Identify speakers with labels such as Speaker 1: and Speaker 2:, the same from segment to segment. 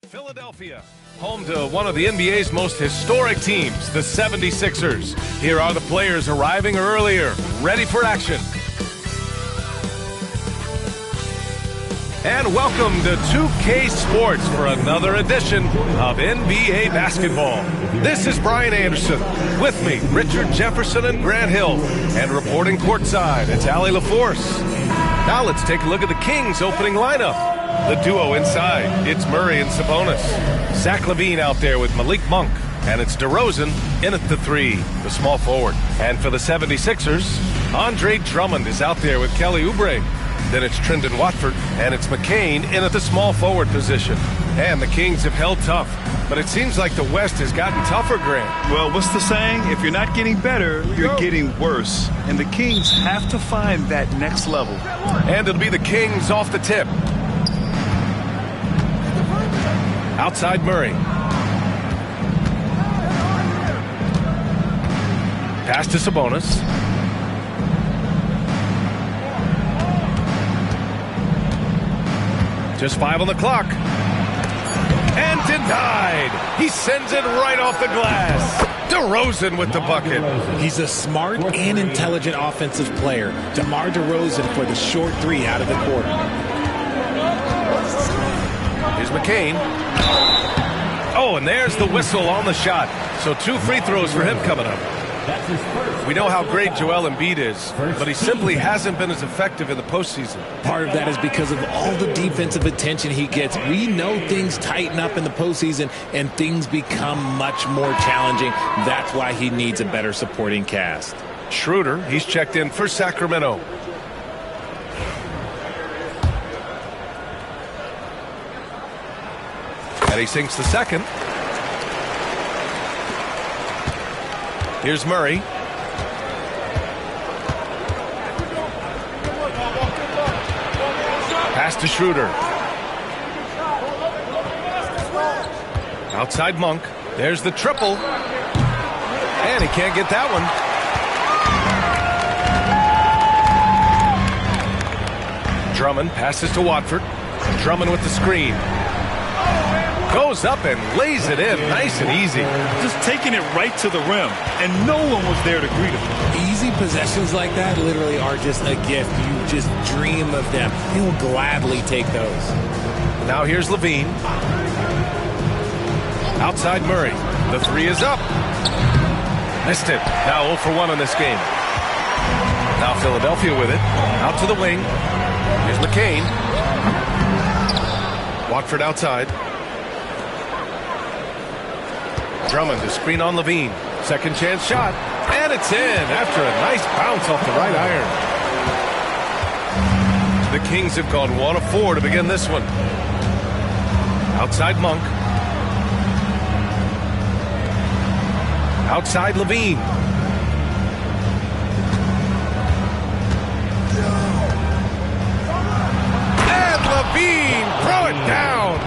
Speaker 1: Philadelphia, home to one of the NBA's most historic teams, the 76ers. Here are the players arriving earlier, ready for action. And welcome to 2K Sports for another edition of NBA basketball. This is Brian Anderson. With me, Richard Jefferson and Grant Hill. And reporting courtside, it's Allie LaForce. Now let's take a look at the Kings' opening lineup. The duo inside, it's Murray and Sabonis. Zach LaVine out there with Malik Monk. And it's DeRozan in at the three, the small forward. And for the 76ers, Andre Drummond is out there with Kelly Oubre. Then it's Trendon Watford, and it's McCain in at the small forward position. And the Kings have held tough, but it seems like the West has gotten tougher, Grant.
Speaker 2: Well, what's the saying? If you're not getting better, you're getting worse. And the Kings have to find that next level.
Speaker 1: And it'll be the Kings off the tip. Outside Murray. Pass to Sabonis. Just 5 on the clock. And denied. He sends it right off the glass. DeRozan with the bucket.
Speaker 3: He's a smart and intelligent offensive player. DeMar DeRozan for the short three out of the quarter.
Speaker 1: Here's McCain. Oh, and there's the whistle on the shot. So 2 free throws for him coming up. We know how great Joel Embiid is, but he simply hasn't been as effective in the postseason.
Speaker 3: Part of that is because of all the defensive attention he gets. We know things tighten up in the postseason and things become much more challenging. That's why he needs a better supporting cast.
Speaker 1: Schroeder, he's checked in for Sacramento. And he sinks the second. Here's Murray. Pass to Schroeder. Outside Monk. There's the triple. And he can't get that one. Drummond passes to Watford. Drummond with the screen. Goes up and lays it in nice and easy.
Speaker 2: Just taking it right to the rim, and no one was there to greet him.
Speaker 3: Easy possessions like that literally are just a gift. You just dream of them. He'll gladly take those.
Speaker 1: Now here's LaVine. Outside Murray. The three is up. Missed it. Now 0 for 1 in this game. Now Philadelphia with it. Out to the wing. Here's McCain. Watford outside. Drummond to screen on LaVine. Second chance shot. And it's in after a nice bounce off the right iron. The Kings have gone 1 of 4 to begin this one. Outside Monk. Outside LaVine. And LaVine throw it down.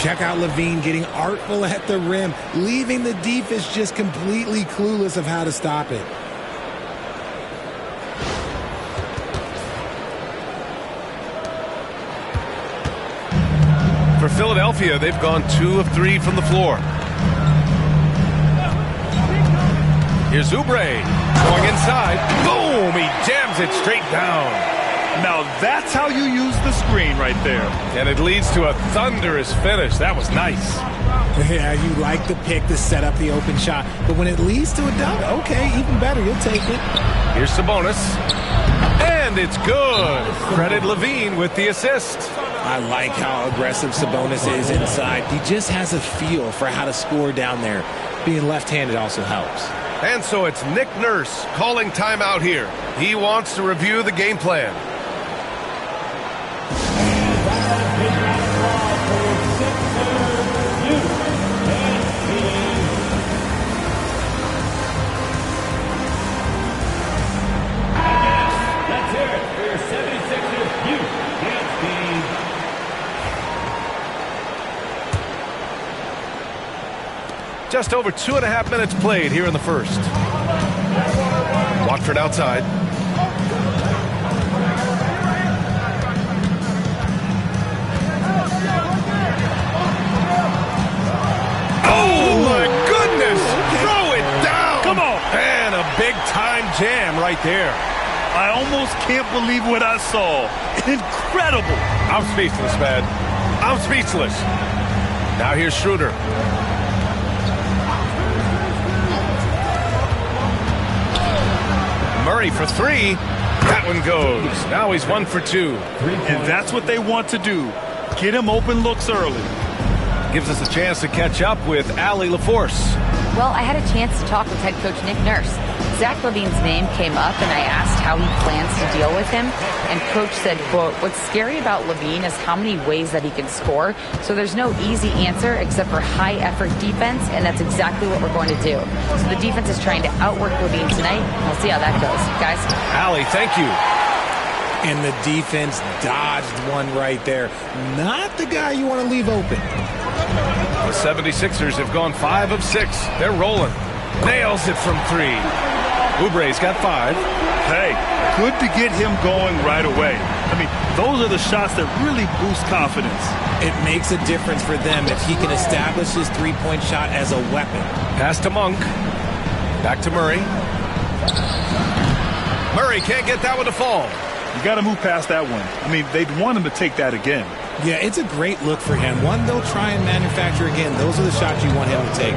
Speaker 3: Check out LaVine getting artful at the rim, leaving the defense just completely clueless of how to stop it.
Speaker 1: For Philadelphia, they've gone 2 of 3 from the floor. Here's Oubre going inside. Boom! He jams it straight down.
Speaker 2: Now that's how you use the screen right there.
Speaker 1: And it leads to a thunderous finish. That was nice.
Speaker 3: Yeah, you like the pick to set up the open shot. But when it leads to a dunk, okay, even better. You'll take it.
Speaker 1: Here's Sabonis. And it's good. Credit LaVine with the assist.
Speaker 3: I like how aggressive Sabonis is inside. He just has a feel for how to score down there. Being left-handed also helps.
Speaker 1: And so it's Nick Nurse calling timeout here. He wants to review the game plan. Just over 2.5 minutes played here in the first. Watford outside.
Speaker 2: jam right there. I almost can't believe what I saw. Incredible.
Speaker 1: I'm speechless, man. I'm speechless. Now here's Schroeder. Murray for three. That one goes. Now he's 1 for 2.
Speaker 2: And that's what they want to do. Get him open looks early.
Speaker 1: Gives us a chance to catch up with Allie LaForce.
Speaker 4: Well, I had a chance to talk with head coach Nick Nurse. Zach LaVine's name came up, and I asked how he plans to deal with him. And coach said, quote, what's scary about LaVine is how many ways that he can score. So there's no easy answer except for high-effort defense, and that's exactly what we're going to do. So the defense is trying to outwork LaVine tonight. We'll see how that goes. Guys?
Speaker 1: Allie, thank you.
Speaker 3: And the defense dodged one right there. Not the guy you want to leave open.
Speaker 1: The 76ers have gone 5 of 6. They're rolling. Nails it from 3. Oubre's got 5.
Speaker 2: Hey, good to get him going right away. I mean, those are the shots that really boost confidence.
Speaker 3: It makes a difference for them if he can establish his three-point shot as a weapon.
Speaker 1: Pass to Monk. Back to Murray. Murray can't get that one to fall.
Speaker 2: You got to move past that one. I mean, they'd want him to take that again.
Speaker 3: Yeah, it's a great look for him. One they'll try and manufacture again. Those are the shots you want him to take.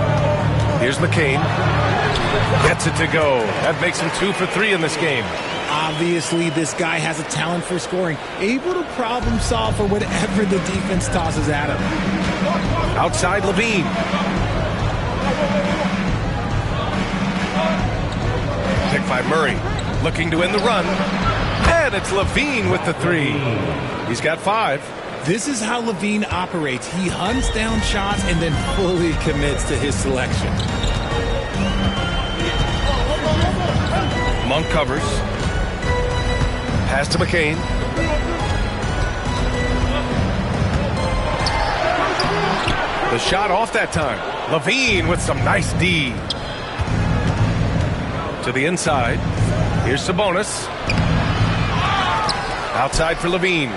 Speaker 1: Here's McCain. Gets it to go. That makes him 2 for 3 in this game.
Speaker 3: Obviously, this guy has a talent for scoring. Able to problem solve for whatever the defense tosses at him.
Speaker 1: Outside LaVine. Pick by Murray. Looking to end the run. And it's LaVine with the 3. He's got 5.
Speaker 3: This is how LaVine operates. He hunts down shots and then fully commits to his selection.
Speaker 1: Monk covers. Pass to McCain. The shot off that time. LaVine with some nice D. To the inside. Here's Sabonis. Outside for LaVine.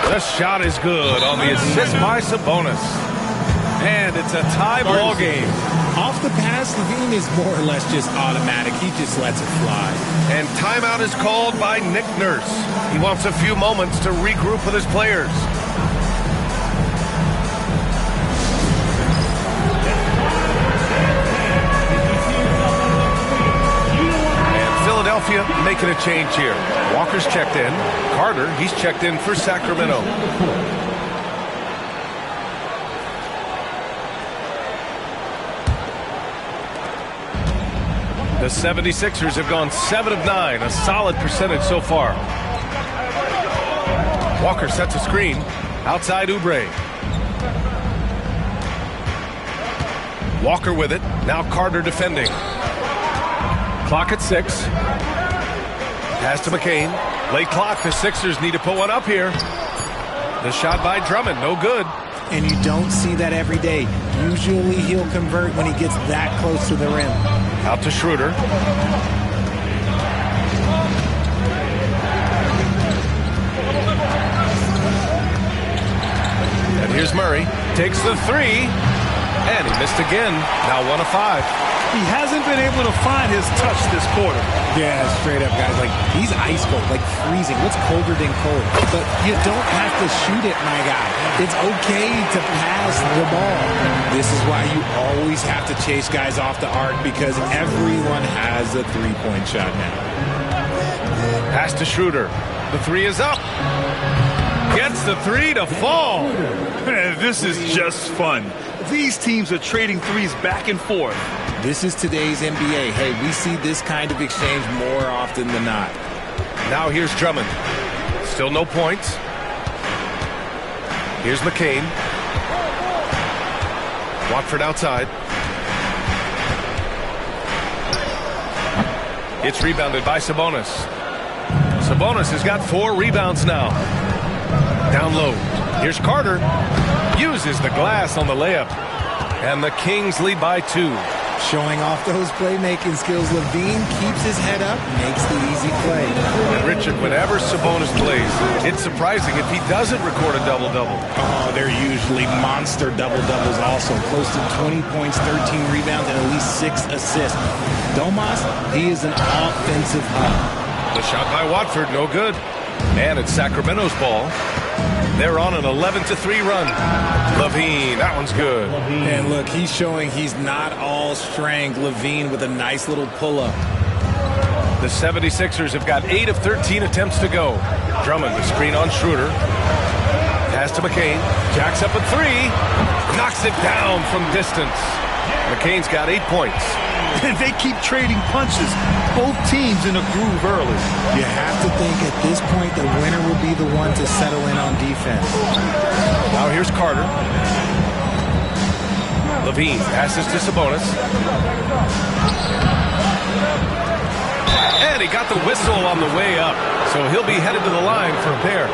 Speaker 1: The shot is good on the assist by Sabonis. And it's a tie ball game.
Speaker 3: Off the pass, LaVine is more or less just automatic. He just lets it fly.
Speaker 1: And timeout is called by Nick Nurse. He wants a few moments to regroup with his players. Philadelphia making a change here. Walker's checked in. Carter, he's checked in for Sacramento. The 76ers have gone 7 of 9, a solid percentage so far. Walker sets a screen. Outside Oubre. Walker with it. Now Carter defending. Clock at 6. Pass to McCain. Late clock. The Sixers need to put one up here. The shot by Drummond. No good.
Speaker 3: And you don't see that every day. Usually he'll convert when he gets that close to the rim.
Speaker 1: Out to Schroeder. And here's Murray. Takes the 3. And he missed again. Now 1 of 5.
Speaker 2: He hasn't been able to find his touch this quarter.
Speaker 3: Yeah, straight up, guys. Like, he's ice cold, like freezing. What's colder than cold? But you don't have to shoot it, my guy. It's okay to pass the ball. This is why you always have to chase guys off the arc, because everyone has a three-point shot now.
Speaker 1: Pass to Schroeder. The 3 is up. Gets the 3 to fall.
Speaker 2: Man, this is just fun. These teams are trading threes back and forth.
Speaker 3: This is today's NBA. Hey, we see this kind of exchange more often than not.
Speaker 1: Now here's Drummond. Still no points. Here's McCain. Watford outside. It's rebounded by Sabonis. Sabonis has got 4 rebounds now. Down low. Here's Carter. Uses the glass on the layup. And the Kings lead by 2.
Speaker 3: Showing off those playmaking skills, Levine keeps his head up, makes the easy play.
Speaker 1: And Richard, whenever Sabonis plays, it's surprising if he doesn't record a double-double.
Speaker 3: Oh, they're usually monster double-doubles also. Close to 20 points, 13 rebounds, and at least 6 assists. Domas, he is an offensive hub.
Speaker 1: The shot by Watford, no good. And it's Sacramento's ball. They're on an 11-3 run. Levine, that one's good.
Speaker 3: And look, he's showing he's not all strength. Levine with a nice little pull-up.
Speaker 1: The 76ers have got 8 of 13 attempts to go. Drummond, the screen on Schroeder. Pass to McCain. Jacks up a 3. Knocks it down from distance. McCain's got 8 points.
Speaker 2: And they keep trading punches. Both teams in a groove early.
Speaker 3: You have to think at this point the winner will be the one to settle in on defense.
Speaker 1: Now here's Carter. Levine passes to Sabonis. And he got the whistle on the way up. So he'll be headed to the line for a pair.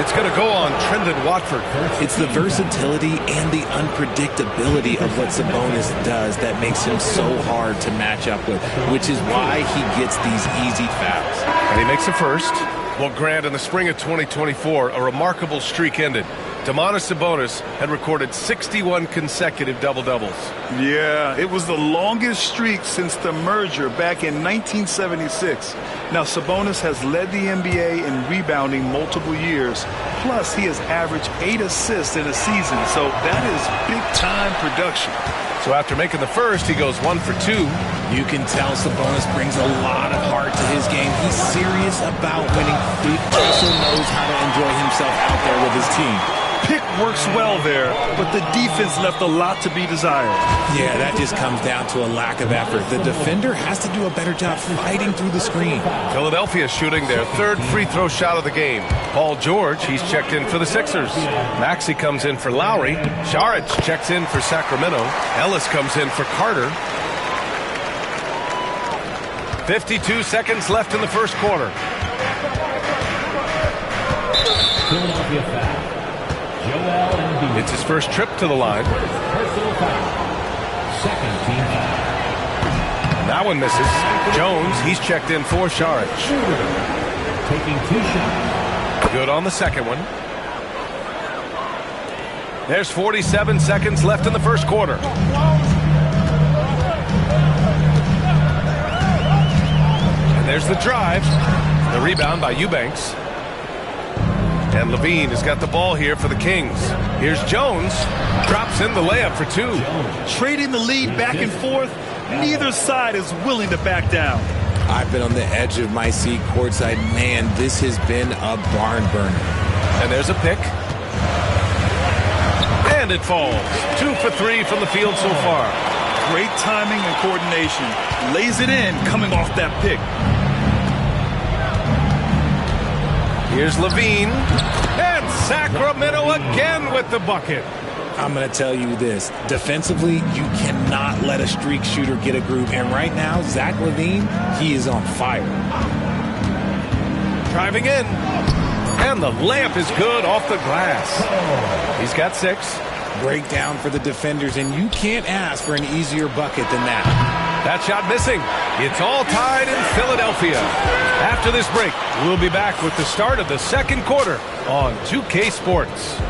Speaker 1: It's going to go on Trendon Watford.
Speaker 3: It's the versatility and the unpredictability of what Sabonis does that makes him so hard to match up with, which is why he gets these easy fouls.
Speaker 1: And he makes the first. Well, Grant, in the spring of 2024, a remarkable streak ended. Domantas Sabonis had recorded 61 consecutive double-doubles.
Speaker 2: Yeah, it was the longest streak since the merger back in 1976. Now, Sabonis has led the NBA in rebounding multiple years. Plus, he has averaged 8 assists in a season, so that is big-time production.
Speaker 1: So after making the first, he goes 1 for 2.
Speaker 3: You can tell Sabonis brings a lot of heart to his game. He's serious about winning. He also knows how to enjoy himself out there with his team.
Speaker 2: Pick works well there, but the defense left a lot to be desired.
Speaker 3: Yeah, that just comes down to a lack of effort. The defender has to do a better job fighting through the screen.
Speaker 1: Philadelphia shooting their 3rd free throw shot of the game. Paul George, he's checked in for the Sixers. Maxey comes in for Lowry. Šarić checks in for Sacramento. Ellis comes in for Carter. 52 seconds left in the first quarter.
Speaker 5: Philadelphia foul.
Speaker 1: It's his first trip to the line.
Speaker 5: Second team foul.
Speaker 1: That one misses. Jones, he's checked in for Šarić.
Speaker 5: Taking 2 shots.
Speaker 1: Good on the second one. There's 47 seconds left in the first quarter. And there's the drive. The rebound by Eubanks. And Levine has got the ball here for the Kings. Here's Jones. Drops in the layup for 2.
Speaker 2: Trading the lead back and forth, neither side is willing to back down.
Speaker 3: I've been on the edge of my seat courtside. Man, this has been a barn burner.
Speaker 1: And there's a pick. And it falls. 2 for 3 from the field so far.
Speaker 2: Great timing and coordination. Lays it in coming off that pick.
Speaker 1: Here's Levine. And Sacramento again with the bucket.
Speaker 3: I'm going to tell you this. Defensively, you cannot let a streak shooter get a groove. And right now, Zach LaVine, he is on fire.
Speaker 1: Driving in. And the layup is good off the glass. He's got 6.
Speaker 3: Breakdown for the defenders, and you can't ask for an easier bucket than that.
Speaker 1: That shot missing. It's all tied in Philadelphia. After this break, we'll be back with the start of the second quarter on 2K Sports.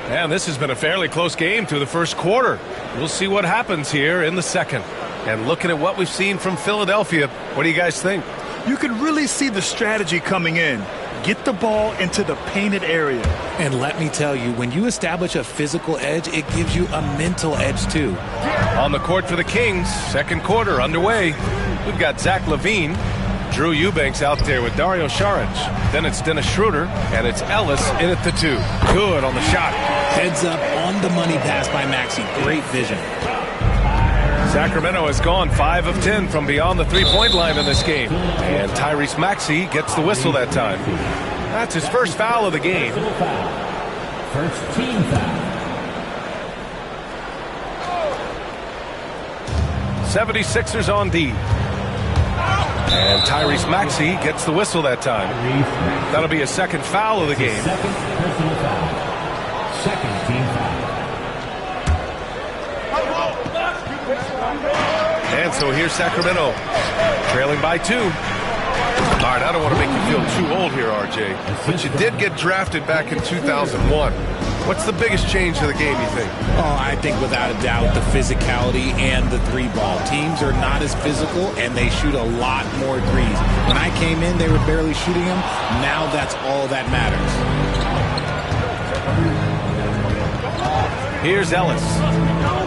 Speaker 1: And this has been a fairly close game through the first quarter. We'll see what happens here in the second. And looking at what we've seen from Philadelphia, what do you guys think?
Speaker 2: You can really see the strategy coming in. Get the ball into the painted area.
Speaker 3: And let me tell you, when you establish a physical edge, it gives you a mental edge too.
Speaker 1: On the court for the Kings, second quarter underway. We've got Zach LaVine, Drew Eubanks out there with Dario Šarić. Then it's Dennis Schroeder, and it's Ellis in at the 2. Good on the shot.
Speaker 3: Heads up on the money pass by Maxey. Great vision.
Speaker 1: Sacramento has gone 5 of 10 from beyond the three-point line in this game. And Tyrese Maxey gets the whistle that time. That's his first foul of the game.
Speaker 5: First team foul.
Speaker 1: 76ers on D. And Tyrese Maxey gets the whistle that time. That'll be a second foul of the game.
Speaker 5: Second personal foul. Second team foul.
Speaker 1: And so here's Sacramento, trailing by 2. All right, I don't want to make you feel too old here, RJ, but you did get drafted back in 2001. What's the biggest change to the game, you think?
Speaker 3: Oh, I think without a doubt the physicality and the three ball. Teams are not as physical and they shoot a lot more threes. When I came in, they were barely shooting them. Now that's all that matters.
Speaker 1: Here's Ellis.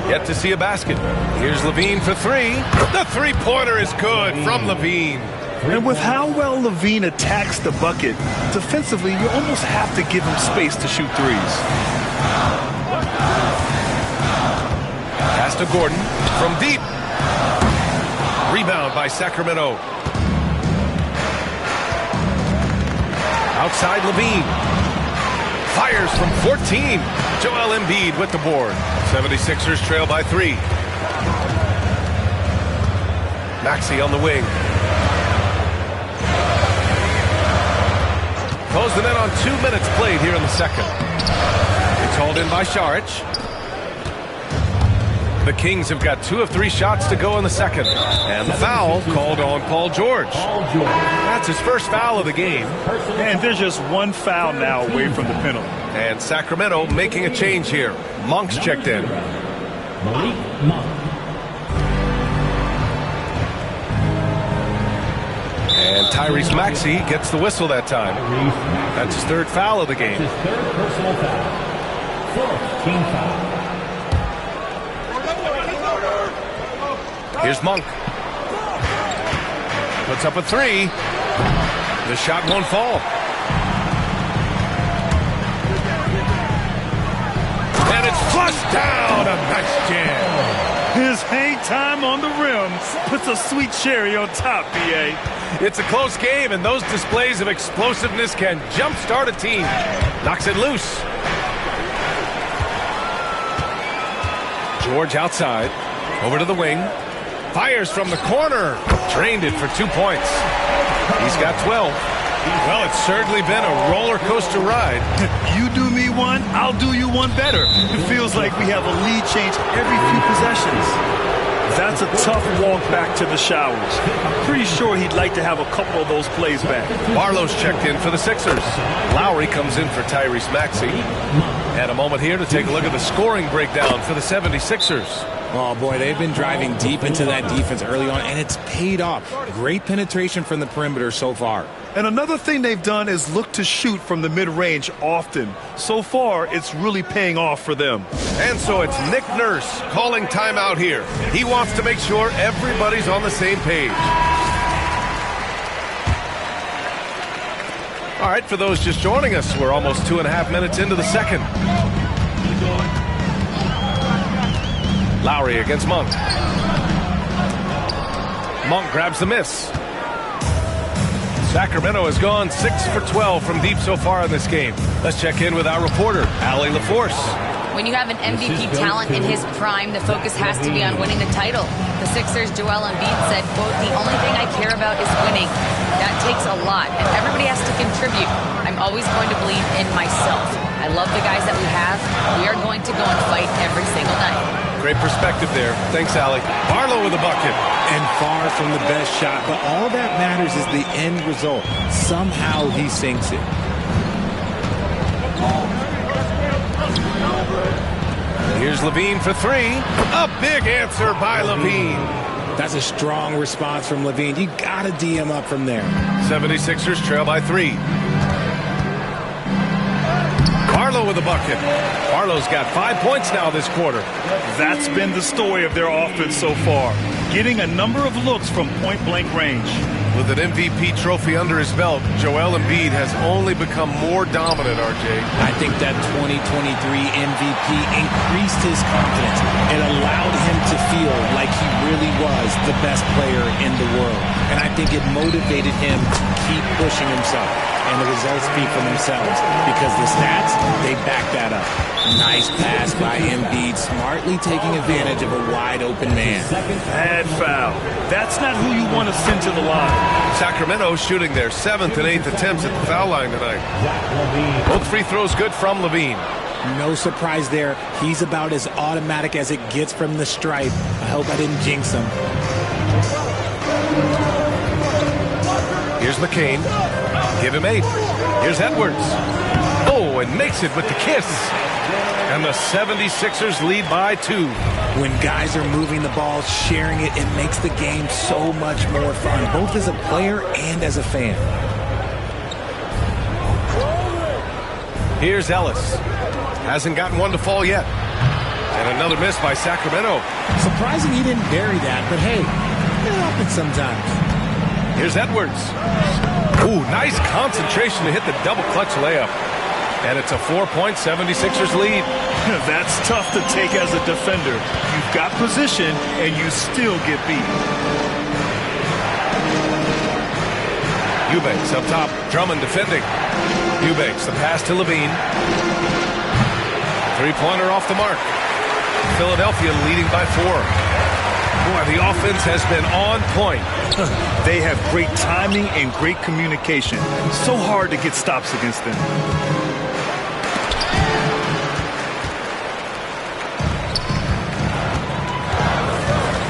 Speaker 1: Yet to see a basket. Here's Levine for 3. The three-pointer is good from Levine.
Speaker 2: And with how well Levine attacks the bucket, defensively, you almost have to give him space to shoot threes.
Speaker 1: Pass to Gordon from deep. Rebound by Sacramento. Outside Levine. Fires from 14. Joel Embiid with the board. 76ers trail by 3. Maxey on the wing. Close the net on 2 minutes played here in the second. It's hauled in by Saric. The Kings have got 2 of 3 shots to go in the second. And the foul called on Paul George. That's his first foul of the game.
Speaker 2: And there's just one foul now away from the penalty.
Speaker 1: And Sacramento making a change here. Monk's checked in.
Speaker 5: Malik Monk.
Speaker 1: And Tyrese Maxey gets the whistle that time. That's his third foul of the game.
Speaker 5: His third personal foul. Fourth team foul.
Speaker 1: Here's Monk. Puts up a 3. The shot won't fall. And it's flushed down. A nice jam.
Speaker 2: His hang time on the rim puts a sweet cherry on top, B.A.
Speaker 1: It's a close game, and those displays of explosiveness can jumpstart a team. Knocks it loose. George outside. Over to the wing. Fires from the corner. Drained it for 2 points. He's got 12. Well, it's certainly been a roller coaster ride.
Speaker 2: You do me one, I'll do you one better. It feels like we have a lead change every few possessions. That's a tough walk back to the showers. I'm pretty sure he'd like to have a couple of those plays back.
Speaker 1: Barlow's checked in for the Sixers. Lowry comes in for Tyrese Maxey. And a moment here to take a look at the scoring breakdown for the 76ers.
Speaker 3: Oh, boy, they've been driving deep into that defense early on, and it's paid off. Great penetration from the perimeter so far.
Speaker 2: And another thing they've done is look to shoot from the mid-range often. So far, it's really paying off for them.
Speaker 1: And so it's Nick Nurse calling timeout here. He wants to make sure everybody's on the same page. All right, for those just joining us, we're almost 2.5 minutes into the second. Lowry against Monk. Monk grabs the miss. Sacramento has gone 6 for 12 from deep so far in this game. Let's check in with our reporter, Allie LaForce.
Speaker 4: When you have an MVP talent in his prime, the focus has to be on winning the title. The Sixers' Joel Embiid said, quote, "The only thing I care about is winning. That takes a lot, and everybody has to contribute. I'm always going to believe in myself. I love the guys that we have. We are going to go and fight every single night."
Speaker 1: Great perspective there. Thanks, Allie. Barlow with a bucket.
Speaker 3: And far from the best shot, but all that matters is the end result. Somehow he sinks it.
Speaker 1: Here's Levine for 3. A big answer by Levine.
Speaker 3: That's a strong response from Levine. You got to D him up from there.
Speaker 1: 76ers trail by 3. Barlow with a bucket. Barlow's got 5 points now this quarter.
Speaker 2: That's been the story of their offense so far. Getting a number of looks from point-blank range.
Speaker 1: With an MVP trophy under his belt, Joel Embiid has only become more dominant, RJ.
Speaker 3: I think that 2023 MVP increased his confidence. It allowed him to feel like he really was the best player in the world. and I think it motivated him to keep pushing himself. And the results speak for themselves because the stats, they back that up. Nice pass by Embiid, smartly taking advantage of a wide-open man.
Speaker 2: Bad foul. That's not who you want to send to the line.
Speaker 1: Sacramento shooting their 7th and 8th attempts at the foul line tonight. Both free throws good from Levine.
Speaker 3: No surprise there. He's about as automatic as it gets from the stripe. I hope I didn't jinx him.
Speaker 1: Here's McCain. Give him 8. Here's Edwards. Oh, and makes it with the kiss. And the 76ers lead by 2.
Speaker 3: When guys are moving the ball, sharing it, it makes the game so much more fun, both as a player and as a fan.
Speaker 1: Here's Ellis. Hasn't gotten one to fall yet. And another miss by Sacramento.
Speaker 3: Surprising he didn't bury that, but hey, it happens sometimes.
Speaker 1: Here's Edwards. Ooh, nice concentration to hit the double clutch layup. And it's a 4-point 76ers lead.
Speaker 2: That's tough to take as a defender. You've got position, and you still get beat.
Speaker 1: Eubanks up top. Drummond defending. Eubanks, the pass to Levine. Three-pointer off the mark. Philadelphia leading by 4. Boy, the offense has been on point.
Speaker 2: They have great timing and great communication. So hard to get stops against them.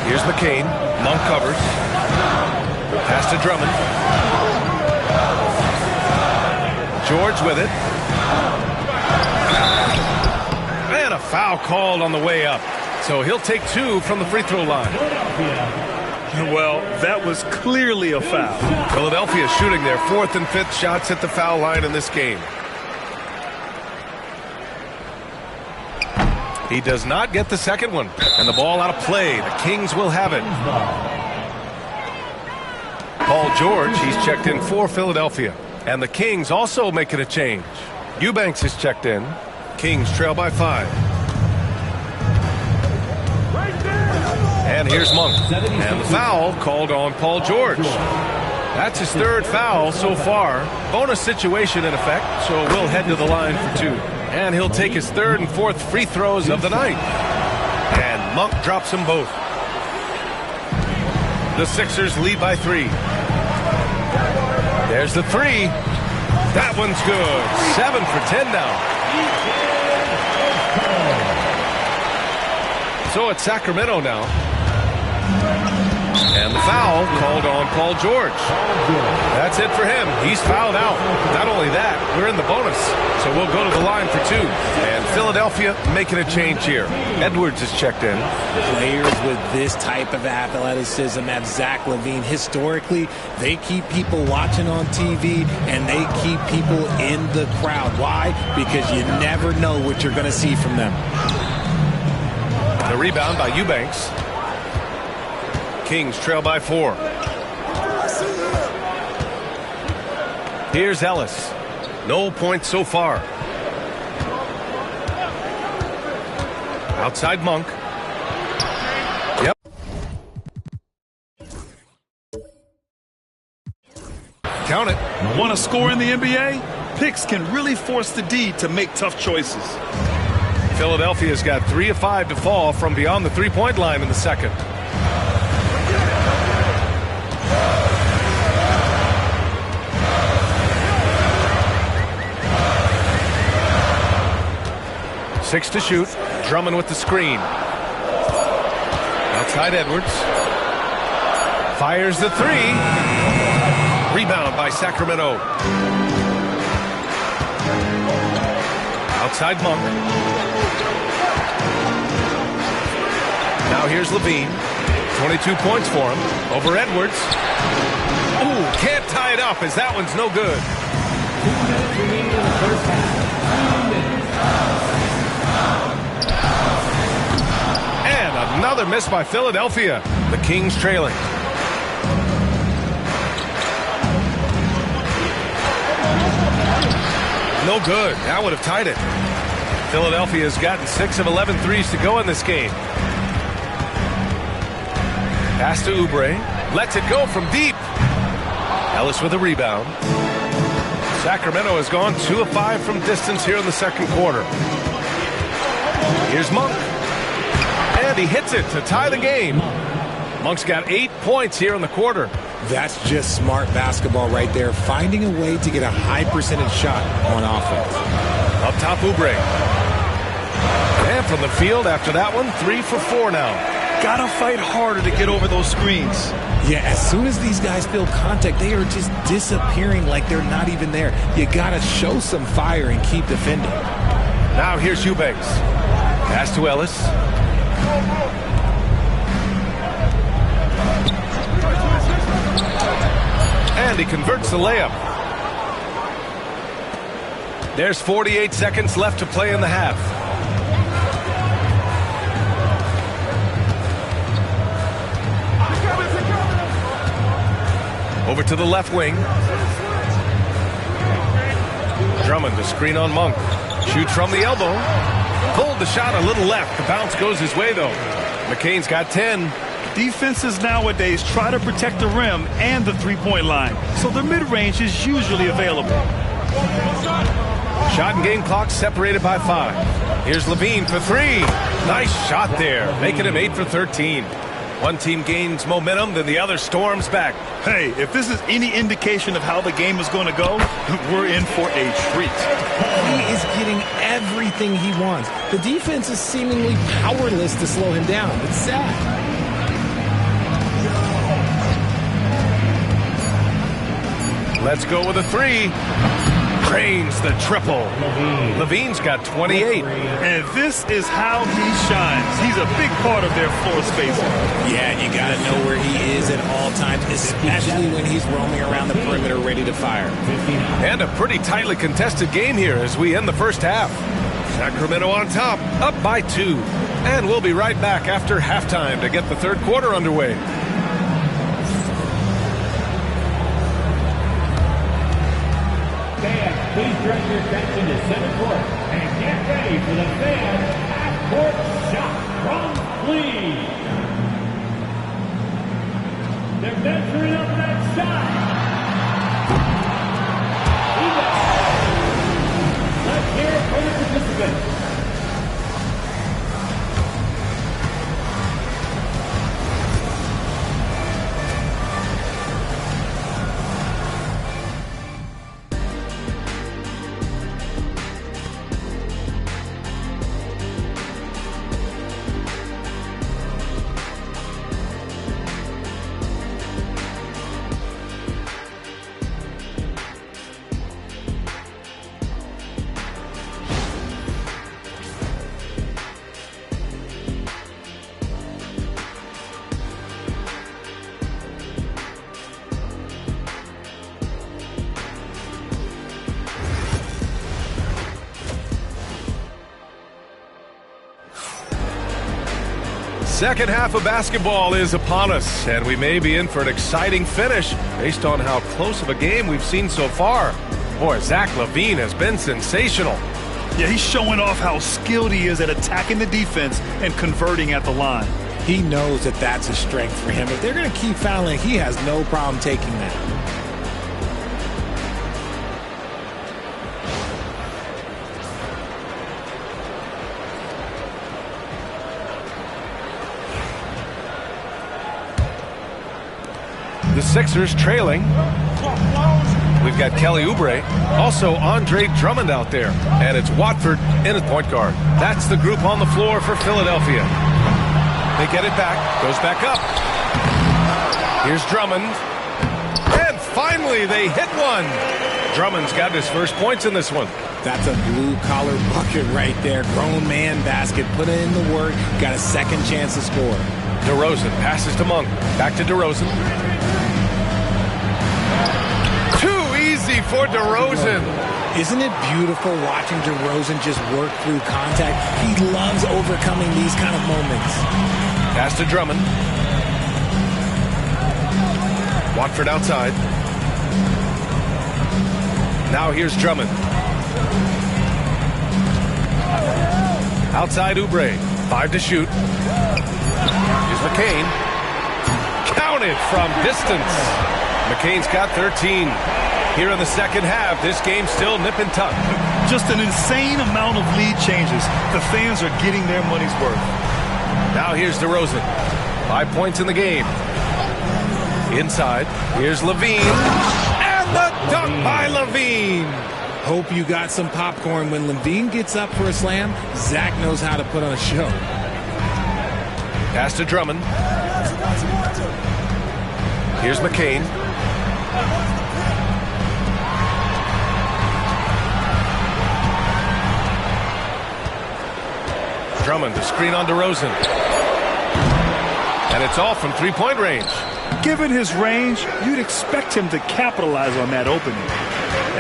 Speaker 1: Here's McCain. Monk covers. Pass to Drummond. George with it. And a foul called on the way up. So he'll take 2 from the free throw line.
Speaker 2: Well, that was clearly a foul.
Speaker 1: Philadelphia shooting their 4th and 5th shots at the foul line in this game. He does not get the second one. And the ball out of play. The Kings will have it. Paul George, he's checked in for Philadelphia. And the Kings also making a change. Eubanks is checked in. Kings trail by 5. And here's Monk. And the foul called on Paul George. That's his 3rd foul so far. Bonus situation in effect, so we'll head to the line for 2. And he'll take his 3rd and 4th free throws of the night. And Monk drops them both. The Sixers lead by 3. There's the 3. That one's good. 7 for 10 now. So it's Sacramento now. And the foul called on Paul George. That's it for him. He's fouled out. Not only that, we're in the bonus. So we'll go to the line for 2. And Philadelphia making a change here. Edwards is checked in.
Speaker 3: Players with this type of athleticism at Zach LaVine, historically, they keep people watching on TV and they keep people in the crowd. Why? Because you never know what you're going to see from them.
Speaker 1: The rebound by Eubanks. Kings trail by 4. Here's Ellis. No points so far. Outside Monk. Yep. Count it.
Speaker 2: Want to score in the NBA? Picks can really force the D to make tough choices.
Speaker 1: Philadelphia's got 3 of 5 to fall from beyond the three-point line in the second. Six to shoot. Drummond with the screen. Outside Edwards. Fires the 3. Rebound by Sacramento. Outside Monk. Now here's Levine. 22 points for him. Over Edwards. Ooh, can't tie it up as that one's no good.
Speaker 5: 2 minutes remaining in the first half. 2 minutes.
Speaker 1: And another miss by Philadelphia. The Kings trailing. No good. That would have tied it. Philadelphia has gotten 6 of 11 threes to go in this game. Pass to Oubre. Lets it go from deep. Ellis with a rebound. Sacramento has gone 2 of 5 from distance here in the second quarter. Here's Monk. And he hits it to tie the game. Monk's got 8 points here in the quarter.
Speaker 3: That's just smart basketball right there, finding a way to get a high percentage shot on offense.
Speaker 1: Up top, Oubre. And from the field after that one, 3 for 4 now.
Speaker 2: Gotta fight harder to get over those screens.
Speaker 3: Yeah, as soon as these guys feel contact, they are just disappearing like they're not even there. You gotta show some fire and keep defending.
Speaker 1: Now here's Eubanks. Pass to Ellis. And he converts the layup. There's 48 seconds left to play in the half. Over to the left wing. Drummond to screen on Monk. Shoots from the elbow. Pulled the shot a little left. The bounce goes his way, though. McCain's got 10.
Speaker 2: Defenses nowadays try to protect the rim and the three-point line, so the mid-range is usually available.
Speaker 1: Shot and game clock separated by 5. Here's Levine for 3. Nice shot there, making him 8 for 13. One team gains momentum, then the other storms back.
Speaker 2: Hey, if this is any indication of how the game is going to go, we're in for a treat.
Speaker 3: He is getting everything he wants. The defense is seemingly powerless to slow him down. It's sad.
Speaker 1: Let's go with a 3. Cranes the triple. Levine's got 28.
Speaker 2: And this is how he shines. He's a big part of their floor spacing.
Speaker 3: Yeah, you got to know where he is at all times, especially when he's roaming around the perimeter ready to fire.
Speaker 1: And a pretty tightly contested game here as we end the first half. Sacramento on top, up by 2. And we'll be right back after halftime to get the third quarter underway.
Speaker 5: Please direct your attention to center court and get ready for the fan half-court shot from Lee. They're venturing up that shot. Let's hear it for the participants.
Speaker 1: Second half of basketball is upon us, and we may be in for an exciting finish based on how close of a game we've seen so far. Boy, Zach LaVine has been sensational.
Speaker 2: Yeah, he's showing off how skilled he is at attacking the defense and converting at the line.
Speaker 3: He knows that that's a strength for him. If they're going to keep fouling, he has no problem taking that.
Speaker 1: The Sixers trailing. We've got Kelly Oubre. Also Andre Drummond out there. And it's Watford in at point guard. That's the group on the floor for Philadelphia. They get it back. Goes back up. Here's Drummond. And finally they hit one. Drummond's got his first points in this one.
Speaker 3: That's a blue-collar bucket right there. Grown man basket. Put in the work. Got a second chance to score.
Speaker 1: DeRozan passes to Monk. Back to DeRozan. Too easy for DeRozan.
Speaker 3: Isn't it beautiful watching DeRozan just work through contact? He loves overcoming these kind of moments.
Speaker 1: Pass to Drummond. Watford outside. Now here's Drummond. Outside Oubre. 5 to shoot. Here's McCain. Counted from distance. McCain's got 13. Here in the second half, this game's still nip and tuck.
Speaker 2: Just an insane amount of lead changes. The fans are getting their money's worth.
Speaker 1: Now here's DeRozan. 5 points in the game. Inside, here's Levine. And the dunk by Levine.
Speaker 3: Hope you got some popcorn. When Levine gets up for a slam, Zach knows how to put on a show.
Speaker 1: Pass to Drummond. Here's McCain. Drummond, the screen on DeRozan. And it's off from three-point range.
Speaker 2: Given his range, you'd expect him to capitalize on that opening.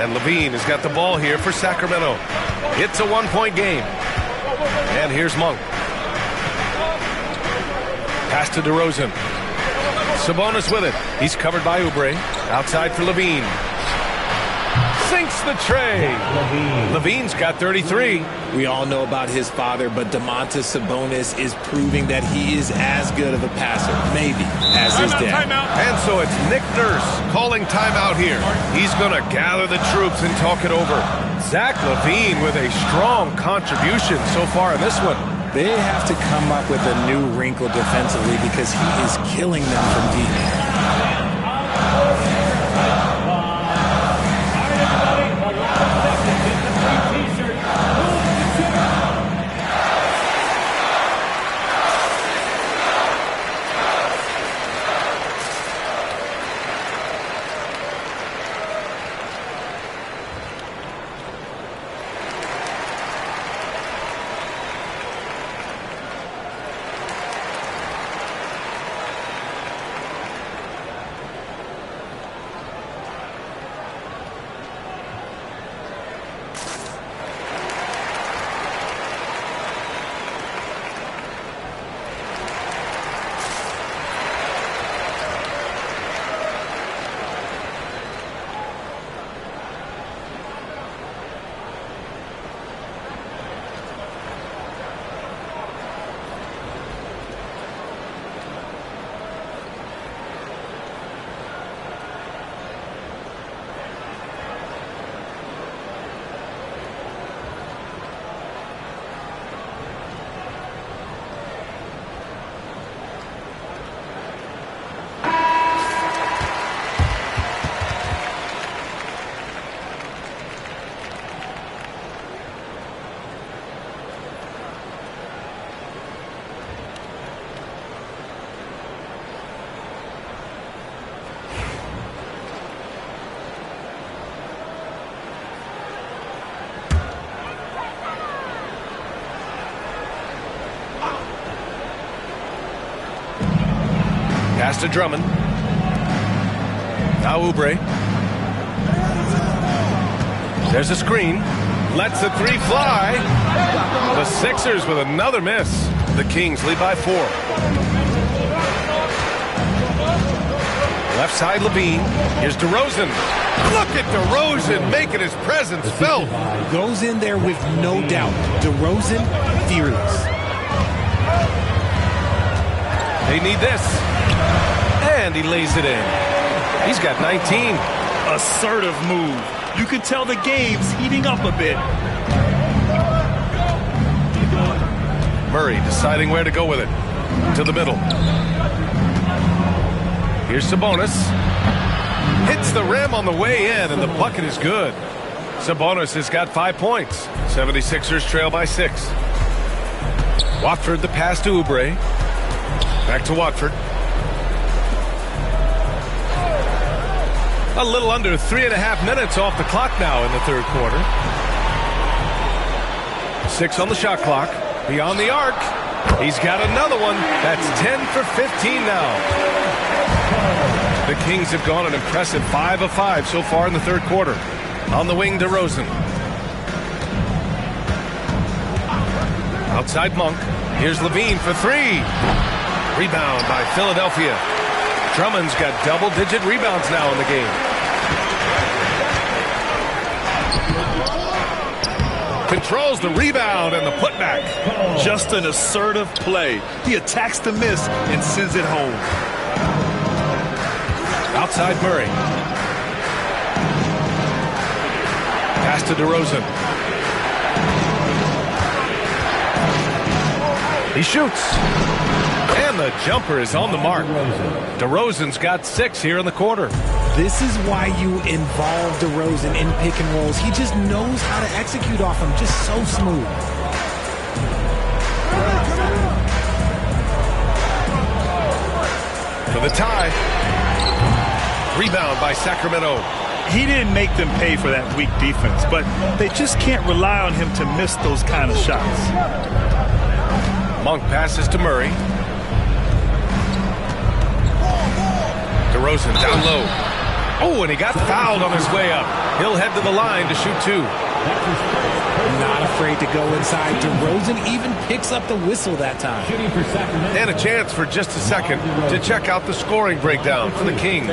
Speaker 1: And Levine has got the ball here for Sacramento. It's a one-point game. And here's Monk. Pass to DeRozan. Sabonis with it. He's covered by Oubre. Outside for Levine. Sinks the tray. Levine's got 33.
Speaker 3: We all know about his father, but Domantas Sabonis is proving that he is as good of a passer, maybe, as his dad.
Speaker 1: And so it's Nick Nurse calling timeout here. He's going to gather the troops and talk it over. Zach LaVine with a strong contribution so far in this one.
Speaker 3: They have to come up with a new wrinkle defensively because he is killing them from deep.
Speaker 1: Pass to Drummond. Now Oubre. There's a screen. Lets the three fly. The Sixers with another miss. The Kings lead by 4. Left side Levine. Here's DeRozan. Look at DeRozan making his presence felt.
Speaker 3: Goes in there with no doubt. DeRozan, fearless.
Speaker 1: They need this. And he lays it in. He's got 19.
Speaker 2: Assertive move. You can tell the game's heating up a bit.
Speaker 1: Murray deciding where to go with it. To the middle. Here's Sabonis. Hits the rim on the way in, and the bucket is good. Sabonis has got 5 points. 76ers trail by 6. Watford the pass to Oubre. Back to Watford. A little under 3.5 minutes off the clock now in the third quarter. 6 on the shot clock. Beyond the arc. He's got another one. That's 10 for 15 now. The Kings have gone an impressive 5 of 5 so far in the third quarter. On the wing, DeRozan. Outside Monk. Here's Levine for 3. Rebound by Philadelphia. Drummond's got double-digit rebounds now in the game. Controls the rebound and the putback.
Speaker 2: Just an assertive play. He attacks the miss and sends it home.
Speaker 1: outside Murray. Pass to DeRozan. He shoots. And the jumper is on the mark. DeRozan's got 6 here in the quarter.
Speaker 3: This is why you involve DeRozan in pick and rolls. He just knows how to execute off them. Just so smooth.
Speaker 1: For the tie. Rebound by Sacramento.
Speaker 2: He didn't make them pay for that weak defense, but they just can't rely on him to miss those kind of shots.
Speaker 1: Monk passes to Murray. DeRozan down low. Oh, and he got fouled on his way up. He'll head to the line to shoot 2.
Speaker 3: Not afraid to go inside. DeRozan even picks up the whistle that time.
Speaker 1: And a chance for just a second to check out the scoring breakdown for the Kings.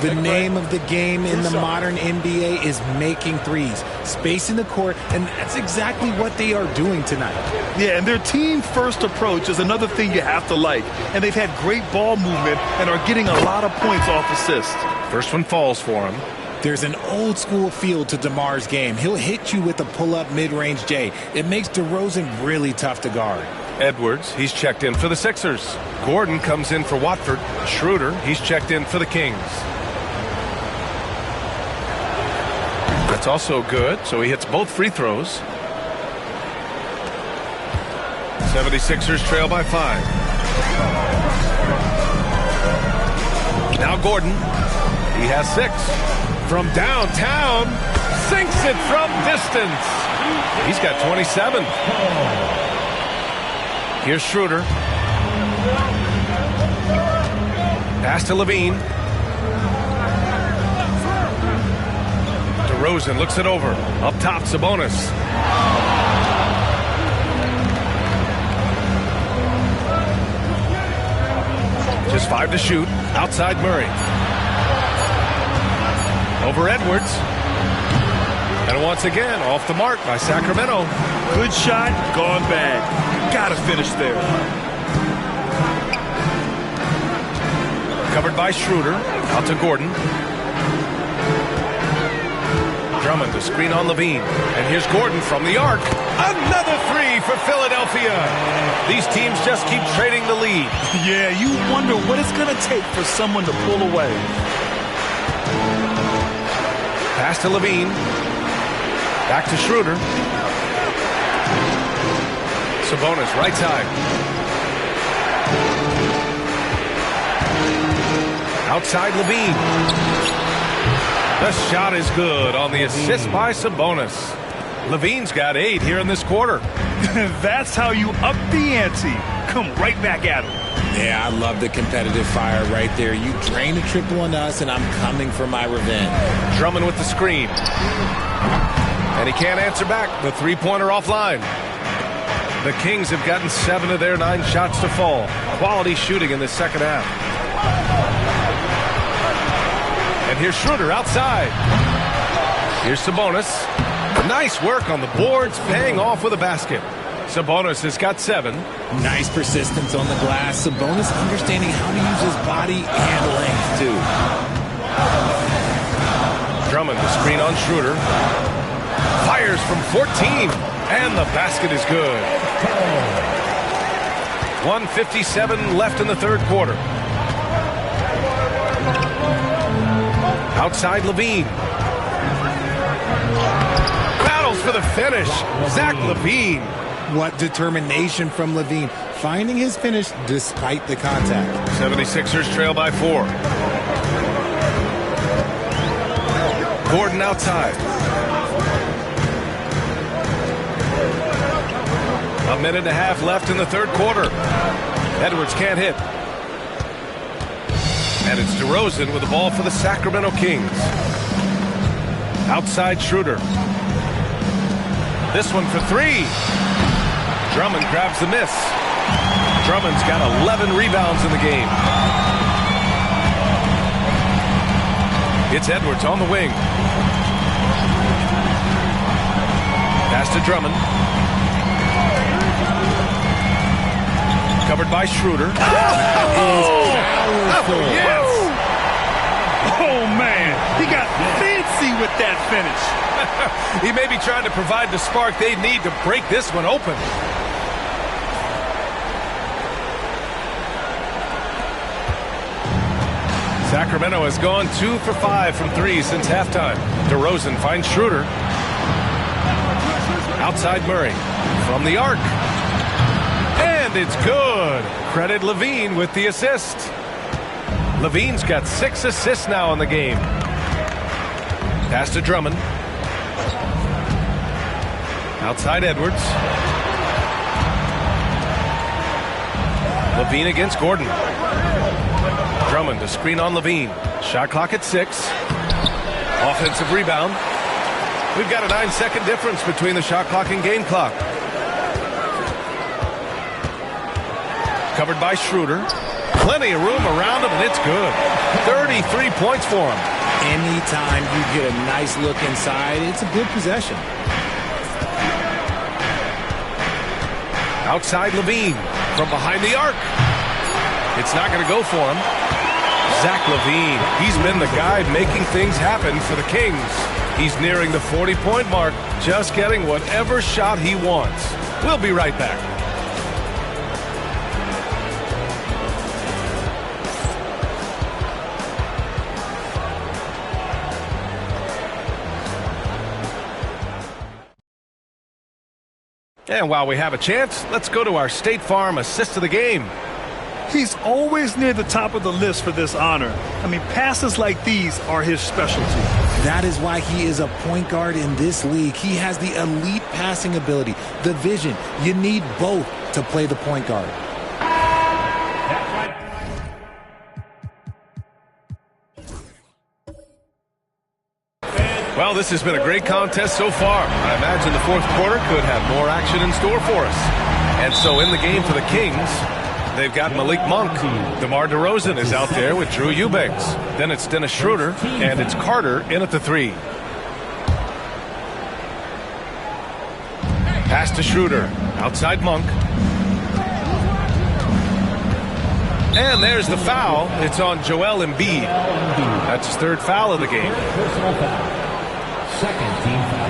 Speaker 3: The name of the game in the modern NBA is making threes, spacing the court, and that's exactly what they are doing tonight.
Speaker 2: Yeah, and their team-first approach is another thing you have to like. And they've had great ball movement and are getting a lot of points off assists.
Speaker 1: First one falls for him.
Speaker 3: There's an old-school feel to DeMar's game. He'll hit you with a pull-up mid-range J. It makes DeRozan really tough to guard.
Speaker 1: Edwards, he's checked in for the Sixers. Gordon comes in for Watford. Schroeder, he's checked in for the Kings. That's also good, so he hits both free throws. 76ers trail by 5. Now Gordon, he has 6. From downtown, sinks it from distance. He's got 27. Here's Schroeder. Pass to Levine. DeRozan looks it over. Up top, Sabonis. Just 5 to shoot. Outside Murray. Over Edwards. And once again, off the mark by Sacramento.
Speaker 2: Good shot, gone bad. Gotta finish there.
Speaker 1: Covered by Schroeder. Out to Gordon. Drummond to screen on Levine. And here's Gordon from the arc. Another 3 for Philadelphia. These teams just keep trading the lead.
Speaker 2: Yeah, you wonder what it's going to take for someone to pull away.
Speaker 1: Pass to Levine. Back to Schroeder. Sabonis, right side. Outside Levine. The shot is good on the assist by Sabonis. Levine's got 8 here in this quarter.
Speaker 2: That's how you up the ante. Come right back at him.
Speaker 3: Yeah, I love the competitive fire right there. You drain a triple on us, and I'm coming for my revenge.
Speaker 1: Drummond with the screen. And he can't answer back. The three-pointer offline. The Kings have gotten 7 of their 9 shots to fall. Quality shooting in the second half. And here's Schroeder outside. Here's Sabonis. Nice work on the boards, paying off with a basket. Sabonis has got 7.
Speaker 3: Nice persistence on the glass. Sabonis understanding how to use his body and length, too.
Speaker 1: Drummond, the screen on Schroeder. Fires from 14, and the basket is good. 1:57 left in the third quarter. Outside Levine. Battles for the finish. Zach Levine.
Speaker 3: What determination from Levine, finding his finish despite the contact.
Speaker 1: 76ers trail by 4. Gordon outside. A minute and a half left in the third quarter. Edwards can't hit. And it's DeRozan with the ball for the Sacramento Kings. Outside Schroeder. This one for 3. Drummond grabs the miss. Drummond's got 11 rebounds in the game. It's Edwards on the wing. Pass to Drummond. Covered by Schroeder.
Speaker 3: Oh,
Speaker 1: yes!
Speaker 2: Oh, man, he got fancy with that finish.
Speaker 1: He may be trying to provide the spark they need to break this one open. Sacramento has gone 2 for 5 from 3 since halftime. DeRozan finds Schroeder. Outside Murray. From the arc. And it's good. Credit Levine with the assist. Levine's got 6 assists now in the game. Pass to Drummond. Outside Edwards. Levine against Gordon. Drummond to screen on Levine. Shot clock at 6. Offensive rebound. We've got a 9-second difference between the shot clock and game clock. Covered by Schroeder. Plenty of room around him, and it's good. 33 points for him.
Speaker 3: Anytime you get a nice look inside, it's a good possession.
Speaker 1: Outside Levine. From behind the arc. It's not going to go for him. Zach LaVine, he's been the guy making things happen for the Kings. He's nearing the 40-point mark, just getting whatever shot he wants. We'll be right back. And while we have a chance, let's go to our State Farm assist of the game.
Speaker 2: He's always near the top of the list for this honor. I mean, passes like these are his specialty.
Speaker 3: That is why he is a point guard in this league. He has the elite passing ability, the vision. You need both to play the point guard.
Speaker 1: Well, this has been a great contest so far. I imagine the fourth quarter could have more action in store for us. And so in the game for the Kings, they've got Malik Monk. DeMar DeRozan is out there with Drew Eubanks. Then it's Dennis Schroeder, and it's Carter in at the 3. Pass to Schroeder. Outside Monk. And there's the foul. It's on Joel Embiid. That's his 3rd foul of the game.
Speaker 5: Personal foul. Second team foul.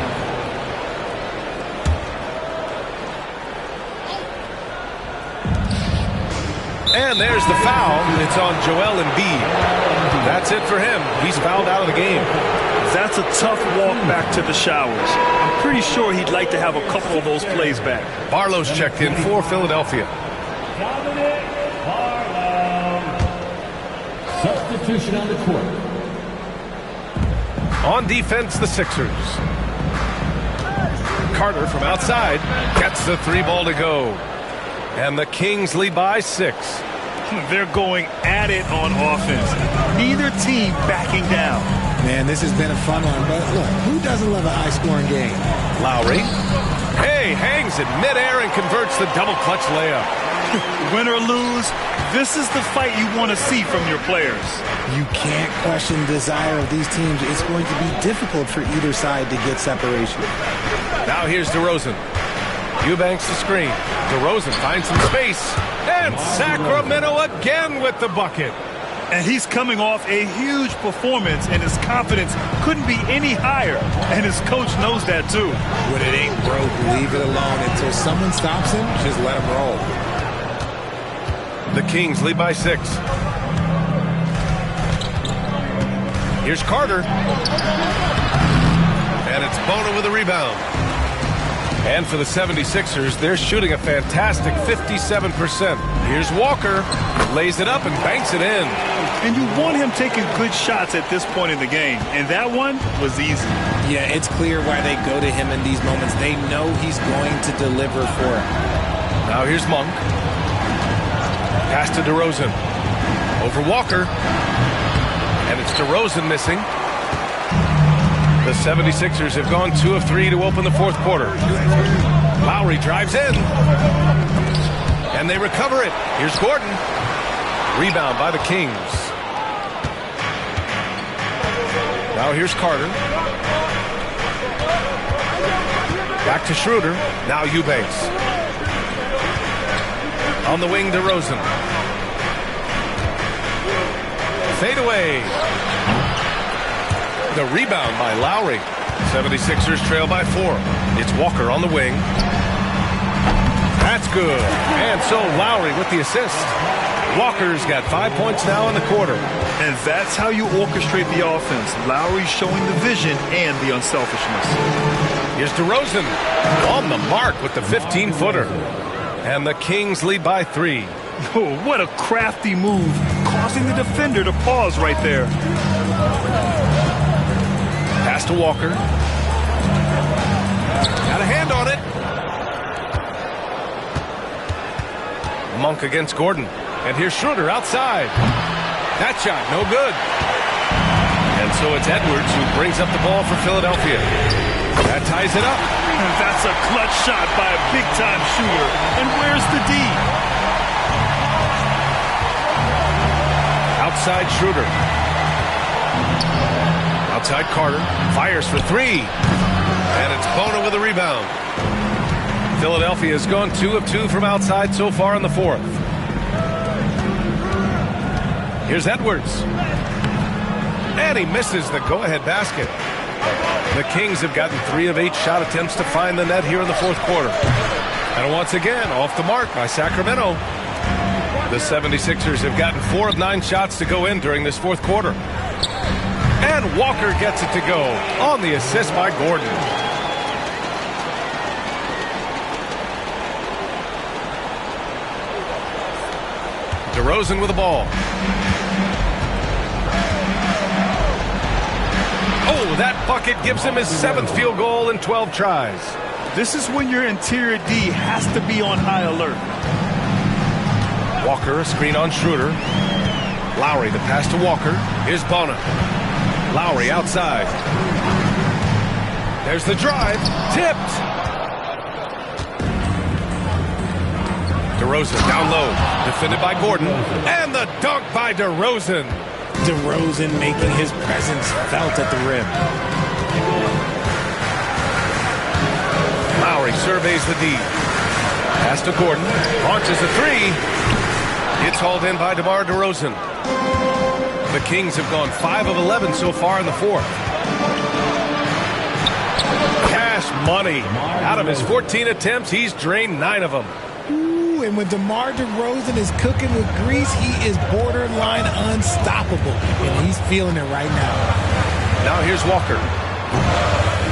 Speaker 1: And there's the foul. It's on Joel Embiid. That's it for him. He's fouled out of the game.
Speaker 2: That's a tough walk back to the showers. I'm pretty sure he'd like to have a couple of those plays back.
Speaker 1: Barlow's checked in for Philadelphia.
Speaker 5: Dominic Barlow. Substitution on the court.
Speaker 1: On defense, the Sixers. Carter from outside gets the 3 ball to go. And the Kings lead by 6.
Speaker 2: They're going at it on offense. Neither team backing down.
Speaker 3: Man, this has been a fun one, but look, who doesn't love a high-scoring game?
Speaker 1: Lowry. Hey, hangs in midair and converts the double clutch layup.
Speaker 2: Win or lose, this is the fight you want to see from your players.
Speaker 3: You can't question the desire of these teams. It's going to be difficult for either side to get separation.
Speaker 1: Now here's DeRozan. Eubanks the screen. DeRozan finds some space. And Sacramento again with the bucket.
Speaker 2: And he's coming off a huge performance, and his confidence couldn't be any higher. And his coach knows that too.
Speaker 3: When it ain't broke, leave it alone. Until someone stops him, just let him roll.
Speaker 1: The Kings lead by 6. Here's Carter. And it's Bono with a rebound. And for the 76ers, they're shooting a fantastic 57%. Here's Walker. Lays it up and banks it in.
Speaker 2: And you want him taking good shots at this point in the game. And that one was easy.
Speaker 3: Yeah, it's clear why they go to him in these moments. They know he's going to deliver for him.
Speaker 1: Now here's Monk. Pass to DeRozan. Over Walker. And it's DeRozan missing. The 76ers have gone 2 of 3 to open the fourth quarter. Lowry drives in. And they recover it. Here's Gordon. Rebound by the Kings. Now here's Carter. Back to Schroeder. Now Eubanks. On the wing, DeRozan. Fade away. The rebound by Lowry. 76ers trail by 4. It's Walker on the wing. That's good. And so Lowry with the assist. Walker's got 5 points now in the quarter.
Speaker 2: And that's how you orchestrate the offense. Lowry showing the vision and the unselfishness.
Speaker 1: Here's DeRozan on the mark with the 15-footer. And the Kings lead by 3.
Speaker 2: Oh, what a crafty move, causing the defender to pause right there.
Speaker 1: Pass to Walker. Got a hand on it. Monk against Gordon. And here's Schroeder outside. That shot, no good. And so it's Edwards who brings up the ball for Philadelphia. That ties it up.
Speaker 2: And that's a clutch shot by a big-time shooter. And where's the D?
Speaker 1: Outside Schroeder. Outside Carter. Fires for 3. And it's Bona with a rebound. Philadelphia has gone 2 of 2 from outside so far in the 4th. Here's Edwards. And he misses the go-ahead basket. The Kings have gotten 3 of 8 shot attempts to find the net here in the 4th quarter. And once again, off the mark by Sacramento. The 76ers have gotten 4 of 9 shots to go in during this 4th quarter. And Walker gets it to go on the assist by Gordon. DeRozan with the ball. Oh, that bucket gives him his 7th field goal in 12 tries.
Speaker 2: This is when your interior D has to be on high alert.
Speaker 1: Walker, a screen on Schroeder. Lowry, the pass to Walker. Here's Bona. Lowry outside. There's the drive. Tipped. DeRozan down low. Defended by Gordon. And the dunk by DeRozan.
Speaker 3: DeRozan making his presence felt at the rim.
Speaker 1: Lowry surveys the D. Pass to Gordon. Launches a 3. It's hauled in by DeMar DeRozan. The Kings have gone 5 of 11 so far in the 4th. Cash money. Out of his 14 attempts, he's drained 9 of them.
Speaker 3: Ooh, and when DeMar DeRozan is cooking with grease, he is borderline unstoppable. And he's feeling it right now.
Speaker 1: Now here's Walker.